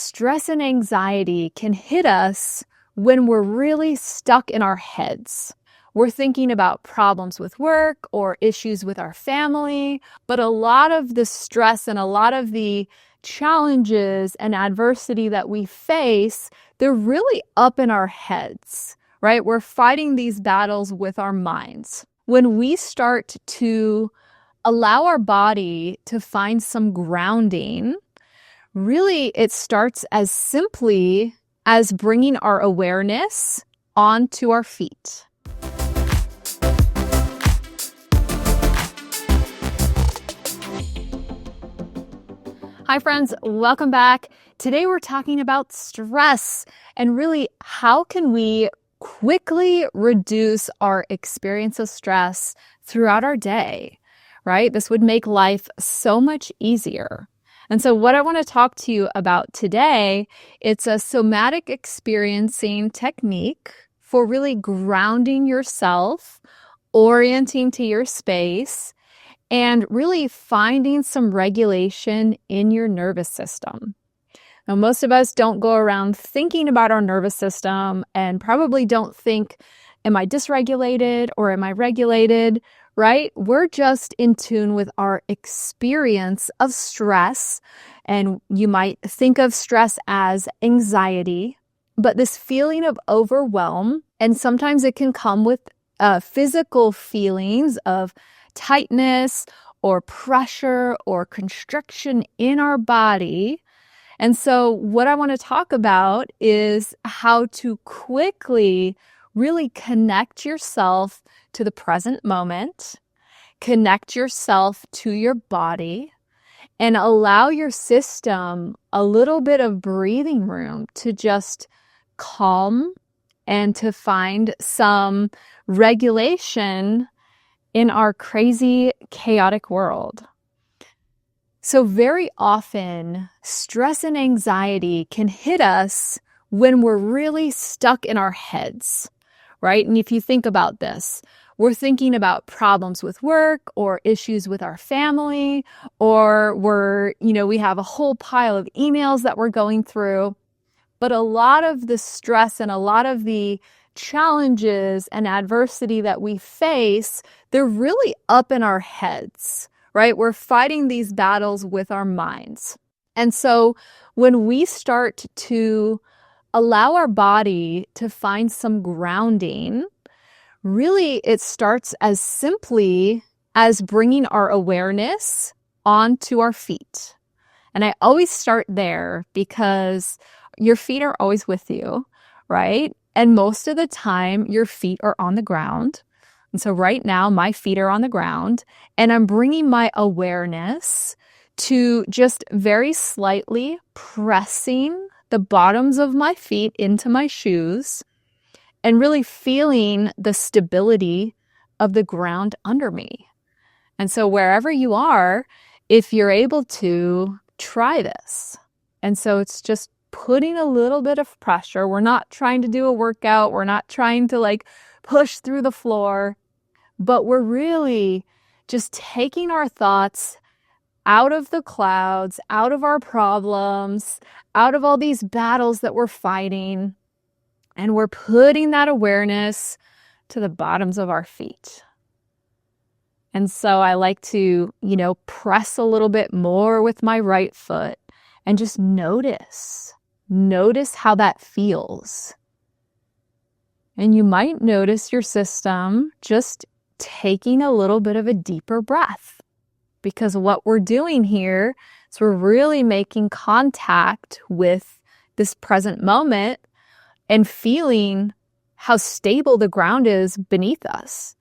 stress and anxiety can hit us when we're really stuck in our heads. We're thinking about problems with work or issues with our family, but a lot of the stress and a lot of the challenges and adversity that we face, they're really up in our heads, right? We're fighting these battles with our minds. When we start to allow our body to find some grounding, really, it starts as simply as bringing our awareness onto our feet. Hi friends, welcome back. Today we're talking about stress and really how can we quickly reduce our experience of stress throughout our day, right? This would make life so much easier. And so what I want to talk to you about today, it's a somatic experiencing technique for really grounding yourself, orienting to your space, and really finding some regulation in your nervous system. Now, most of us don't go around thinking about our nervous system and probably don't think, am I dysregulated or am I regulated, right? We're just in tune with our experience of stress. And you might think of stress as anxiety, but this feeling of overwhelm, and sometimes it can come with physical feelings of tightness or pressure or constriction in our body. And so what I want to talk about is how to quickly really connect yourself to the present moment, connect yourself to your body, and allow your system a little bit of breathing room to just calm and to find some regulation in our crazy, chaotic world. So very often, stress and anxiety can hit us when we're really stuck in our heads, right? And if you think about this, we're thinking about problems with work or issues with our family, or we have a whole pile of emails that we're going through. But a lot of the stress and a lot of the challenges and adversity that we face, they're really up in our heads, right? We're fighting these battles with our minds. And so when we start to allow our body to find some grounding, really it starts as simply as bringing our awareness onto our feet. And I always start there because your feet are always with you, right? And most of the time, your feet are on the ground. And so right now, my feet are on the ground, and I'm bringing my awareness to just very slightly pressing the bottoms of my feet into my shoes and really feeling the stability of the ground under me. And so wherever you are, if you're able to, try this. And so it's just putting a little bit of pressure. We're not trying to do a workout. We're not trying to push through the floor, but we're really just taking our thoughts out of the clouds, out of our problems, out of all these battles that we're fighting, and we're putting that awareness to the bottoms of our feet. And so I like to, press a little bit more with my right foot and just notice how that feels. And you might notice your system just taking a little bit of a deeper breath, because what we're doing here is we're really making contact with this present moment and feeling how stable the ground is beneath us,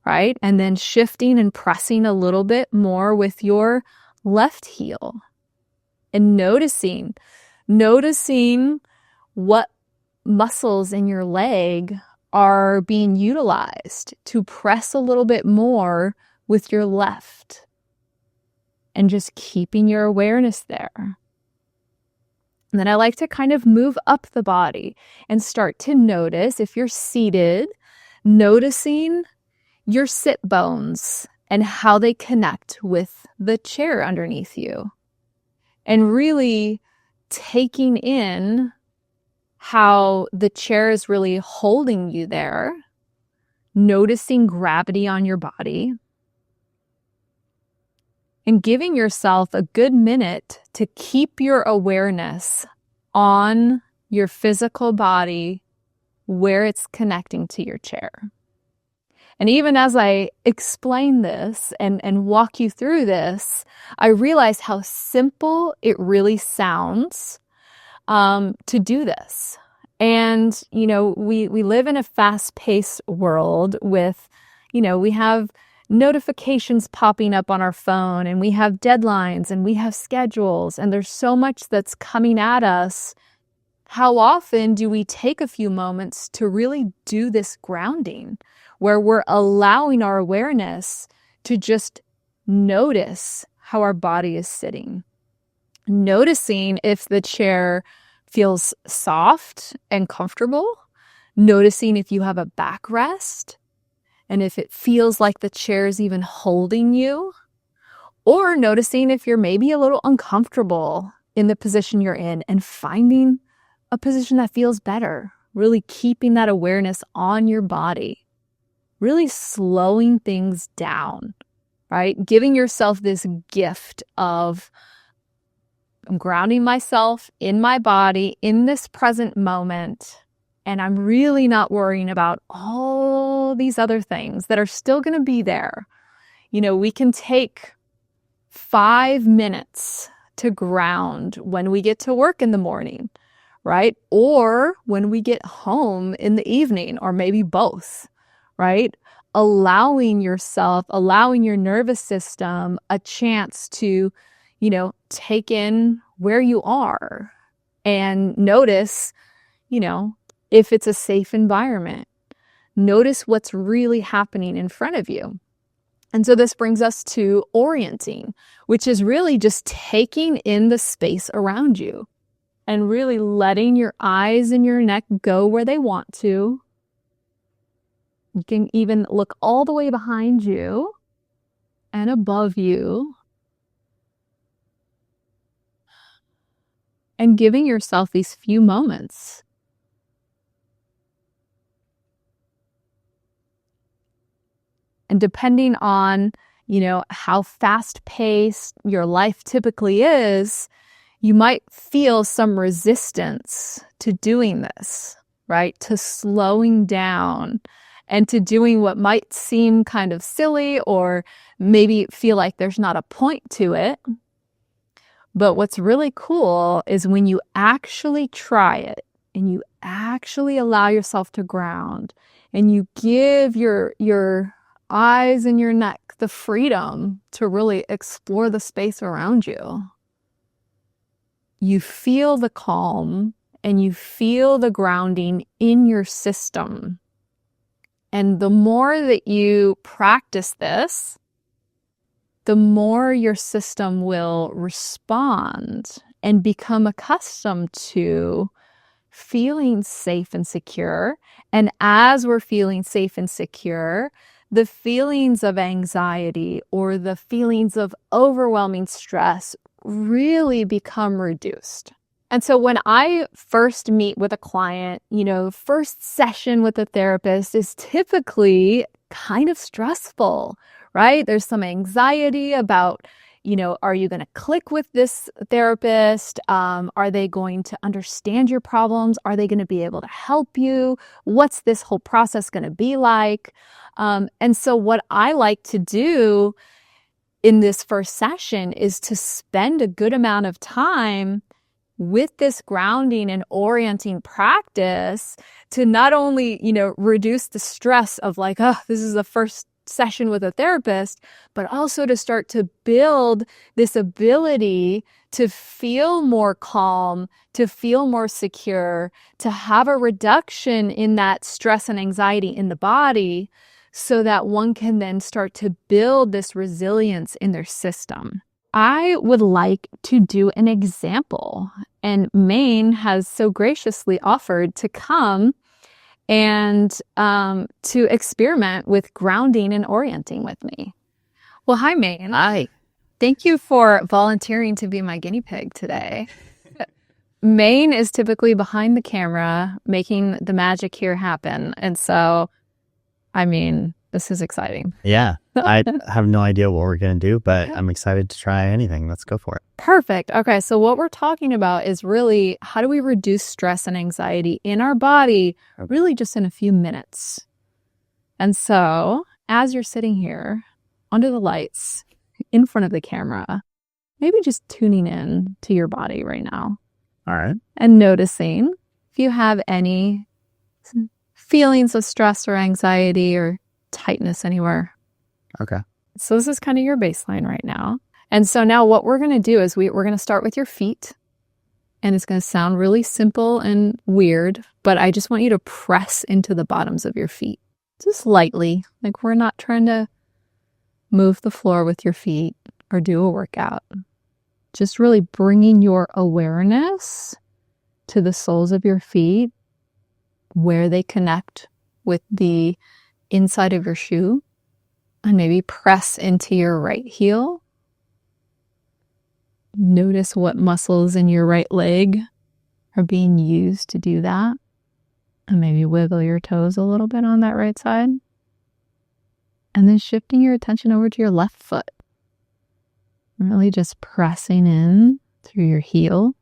right? And then shifting and pressing a little bit more with your left heel and noticing what muscles in your leg are being utilized to press a little bit more with your left, and just keeping your awareness there. And then I like to kind of move up the body and start to notice, if you're seated, noticing your sit bones and how they connect with the chair underneath you. And really taking in how the chair is really holding you there, noticing gravity on your body, and giving yourself a good minute to keep your awareness on your physical body where it's connecting to your chair. And even as I explain this and walk you through this, I realize how simple it really sounds to do this. And, we live in a fast-paced world with, we have notifications popping up on our phone, and we have deadlines, and we have schedules, and there's so much that's coming at us. How often do we take a few moments to really do this grounding, where we're allowing our awareness to just notice how our body is sitting, noticing if the chair feels soft and comfortable, noticing if you have a backrest, and if it feels like the chair is even holding you, or noticing if you're maybe a little uncomfortable in the position you're in and finding a position that feels better, really keeping that awareness on your body, really slowing things down, right? Giving yourself this gift of, I'm grounding myself in my body in this present moment, and I'm really not worrying about all these other things that are still going to be there. We can take 5 minutes to ground when we get to work in the morning, right? Or when we get home in the evening, or maybe both, right? Allowing your nervous system a chance to, take in where you are and notice, if it's a safe environment. Notice what's really happening in front of you. And so this brings us to orienting, which is really just taking in the space around you and really letting your eyes and your neck go where they want to. You can even look all the way behind you and above you, and giving yourself these few moments. And depending on, how fast-paced your life typically is, you might feel some resistance to doing this, right? To slowing down and to doing what might seem kind of silly, or maybe feel like there's not a point to it. But what's really cool is when you actually try it and you actually allow yourself to ground and you give your eyes and your neck the freedom to really explore the space around you. You feel the calm and you feel the grounding in your system. And the more that you practice this, the more your system will respond and become accustomed to feeling safe and secure. And as we're feeling safe and secure, the feelings of anxiety or the feelings of overwhelming stress really become reduced. And so when I first meet with a client, first session with a therapist is typically kind of stressful, right? There's some anxiety about, are you going to click with this therapist? Are they going to understand your problems? Are they going to be able to help you? What's this whole process going to be like? And so what I like to do in this first session is to spend a good amount of time with this grounding and orienting practice to not only, reduce the stress of like, oh, this is the first session with a therapist, but also to start to build this ability to feel more calm, to feel more secure, to have a reduction in that stress and anxiety in the body, so that one can then start to build this resilience in their system. I would like to do an example, and Maine has so graciously offered to come and to experiment with grounding and orienting with me. Well, hi, Maine. Hi. Thank you for volunteering to be my guinea pig today. Maine is typically behind the camera, making the magic here happen. And so, I mean, this is exciting. Yeah. I have no idea what we're going to do, but I'm excited to try anything. Let's go for it. Perfect. Okay, so what we're talking about is really how do we reduce stress and anxiety in our body really just in a few minutes. And so, as you're sitting here under the lights in front of the camera, maybe just tuning in to your body right now. All right. And noticing if you have any feelings of stress or anxiety or tightness anywhere. Okay. So this is kind of your baseline right now. And so now what we're going to do is we're going to start with your feet. And it's going to sound really simple and weird, but I just want you to press into the bottoms of your feet. Just lightly. Like we're not trying to move the floor with your feet or do a workout. Just really bringing your awareness to the soles of your feet, where they connect with the inside of your shoe, and maybe press into your right heel. Notice what muscles in your right leg are being used to do that. And maybe wiggle your toes a little bit on that right side. And then shifting your attention over to your left foot. Really just pressing in through your heel.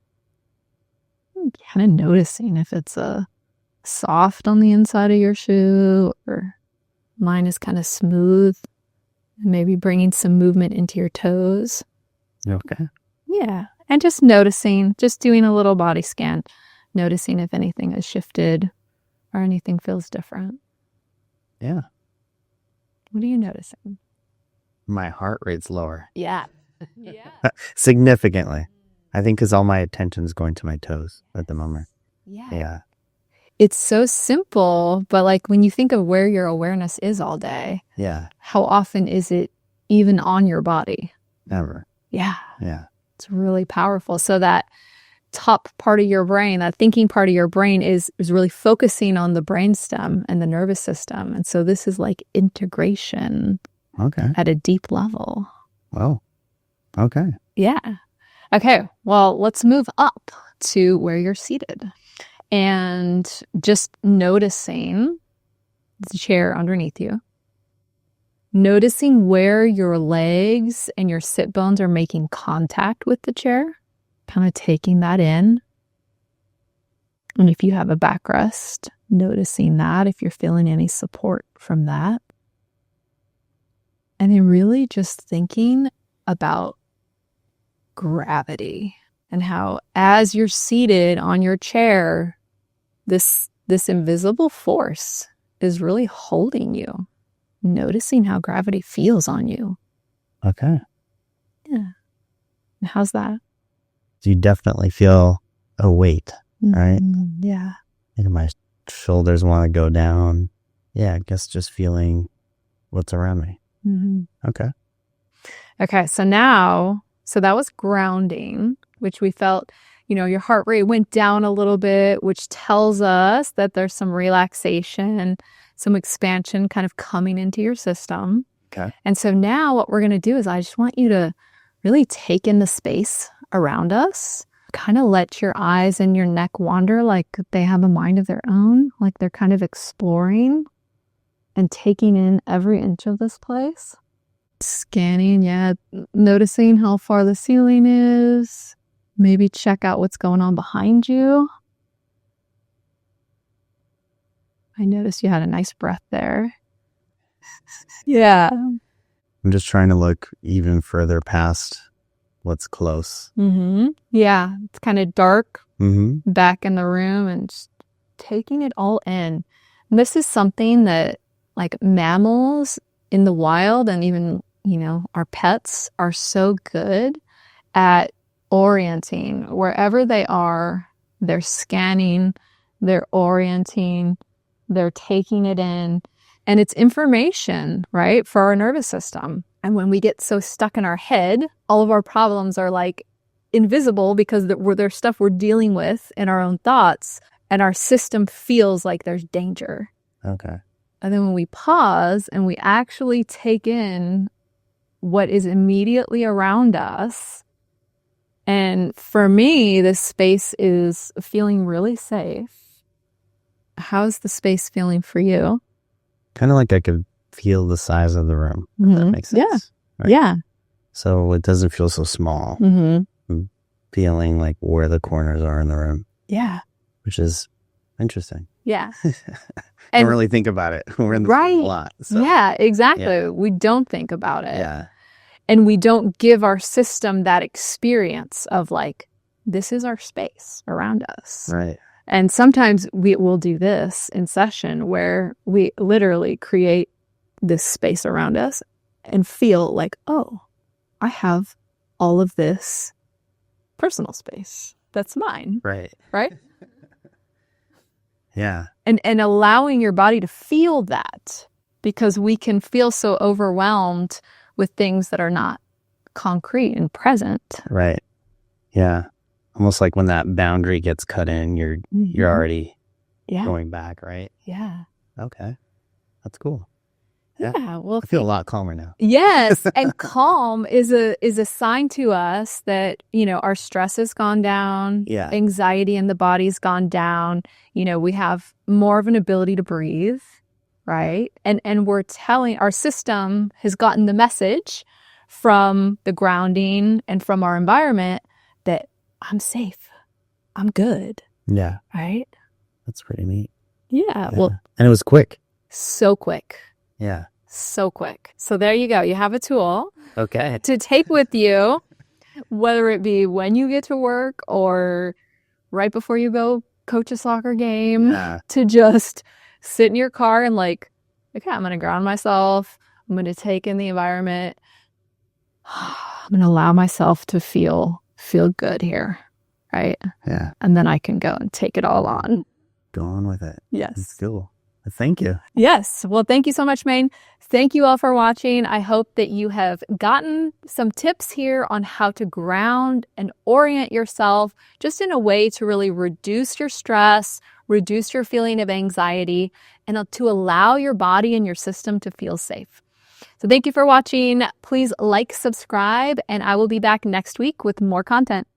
Kind of noticing if it's soft on the inside of your shoe or mine is kind of smooth. Maybe bringing some movement into your toes. Okay. Yeah. And just noticing, just doing a little body scan. Noticing if anything has shifted or anything feels different. Yeah. What are you noticing? My heart rate's lower. Yeah. Yeah. Significantly. I think because all my attention's going to my toes at the moment. Yeah. It's so simple, but like when you think of where your awareness is all day, how often is it even on your body? Never. Yeah. Yeah. It's really powerful. So that top part of your brain, that thinking part of your brain is really focusing on the brainstem and the nervous system. And so this is like integration at a deep level. Oh, okay. Yeah. Okay. Well, let's move up to where you're seated and just noticing the chair underneath you. Noticing where your legs and your sit bones are making contact with the chair, kind of taking that in. And if you have a backrest, noticing that, if you're feeling any support from that. And then really just thinking about gravity and how as you're seated on your chair, this invisible force is really holding you. Noticing how gravity feels on you. Okay. Yeah. And how's that? So you definitely feel a weight, right? Yeah. And my shoulders want to go down. Yeah, I guess just feeling what's around me. Okay. Okay, so now, that was grounding, which we felt, your heart rate went down a little bit, which tells us that there's some relaxation, some expansion kind of coming into your system. Okay. And so now what we're going to do is I just want you to really take in the space around us, kind of let your eyes and your neck wander like they have a mind of their own, like they're kind of exploring and taking in every inch of this place. Scanning, noticing how far the ceiling is. Maybe check out what's going on behind you. I noticed you had a nice breath there. Yeah. I'm just trying to look even further past what's close. Yeah. It's kind of dark back in the room and just taking it all in. And this is something that like mammals in the wild and even, our pets are so good at orienting. Wherever they are, they're scanning, they're orienting, they're taking it in. And it's information, right, for our nervous system. And when we get so stuck in our head, all of our problems are like invisible because there's stuff we're dealing with in our own thoughts. And our system feels like there's danger. Okay. And then when we pause and we actually take in what is immediately around us, And for me, this space is feeling really safe. How's the space feeling for you? Kind of like I could feel the size of the room. If that makes sense. Yeah. Right? Yeah. So it doesn't feel so small. I'm feeling like where the corners are in the room. Yeah. Which is interesting. Yeah. I don't really think about it. We're in the room a lot. So. Yeah, exactly. We don't think about it. Yeah. And we don't give our system that experience of like, this is our space around us. Right. And sometimes we will do this in session where we literally create this space around us and feel like, oh, I have all of this personal space that's mine. Right. Right? Yeah. And allowing your body to feel that, because we can feel so overwhelmed with things that are not concrete and present. Right. Yeah. Almost like when that boundary gets cut in, you're already going back, right? Yeah. Okay. That's cool. Yeah. Well, I feel a lot calmer now. Yes. And calm is a sign to us that, you know, our stress has gone down. Yeah. Anxiety in the body's gone down. You know, we have more of an ability to breathe, right? And we're telling, our system has gotten the message from the grounding and from our environment that I'm safe. I'm good. Yeah. Right? That's pretty neat. Yeah. Well, and it was quick. So quick. Yeah. So quick. So there you go. You have a tool to take with you, whether it be when you get to work or right before you go coach a soccer game, to just sit in your car and like, okay, I'm going to ground myself. I'm going to take in the environment. I'm going to allow myself to feel good here. Right? Yeah. And then I can go and take it all on. Go on with it. Yes. It's cool. Thank you. Yes. Well, thank you so much, Maine. Thank you all for watching. I hope that you have gotten some tips here on how to ground and orient yourself just in a way to really reduce your stress, reduce your feeling of anxiety, and to allow your body and your system to feel safe. So thank you for watching. Please like, subscribe, and I will be back next week with more content.